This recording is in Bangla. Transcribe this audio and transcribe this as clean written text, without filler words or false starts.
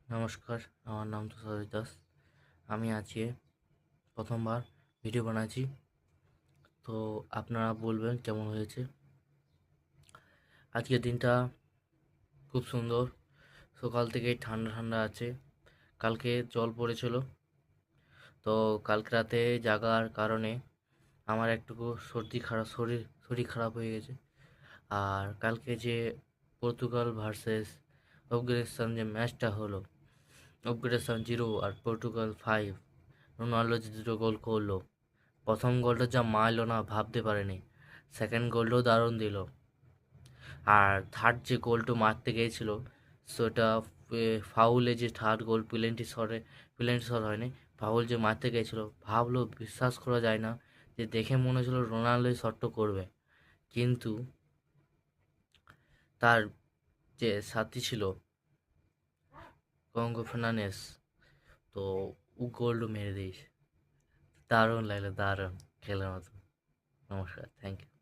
নমস্কার, আমার নাম তুষার দাস। আমি আজকে প্রথমবার ভিডিও বানাচ্ছি, তো আপনারা বলবেন কেমন হয়েছে। আজকের দিনটা খুব সুন্দর, সকাল থেকেই ঠান্ডা ঠান্ডা আছে। কালকে জল পড়েছিল, তো কালকে রাতে জাগার কারণে আমার একটুকু শরীর খারাপ হয়ে গেছে। আর কালকে যে পর্তুগাল ভার্সেস আফগানিস্তান যে ম্যাচটা হলো, আফগানিস্তান 0 আর পর্তুগাল 5, রোনাল্ডো যে দুটো গোল করলো, প্রথম গোলটা যা মারলো না ভাবতে পারেনি, সেকেন্ড গোলটাও দারুণ দিল। আর থার্ড যে গোলটা মারতে গিয়েছিল সেটা ফাউলে, যে থার্ড গোল প্লেন্টি শট হয়নি, ফাউল যে মারতে গিয়েছিল, ভাবলো বিশ্বাস করা যায় না যে দেখে মনে হচ্ছিল রোনাল্ডোই শটটা করবে, কিন্তু তার যে সাথী ছিল কঙ্গো ফার্নান্ডেস, তো ও গোলটা মেরে দিয়েছে। দারুণ লাগলো, দারুণ খেলার মতো। নমস্কার, থ্যাংক ইউ।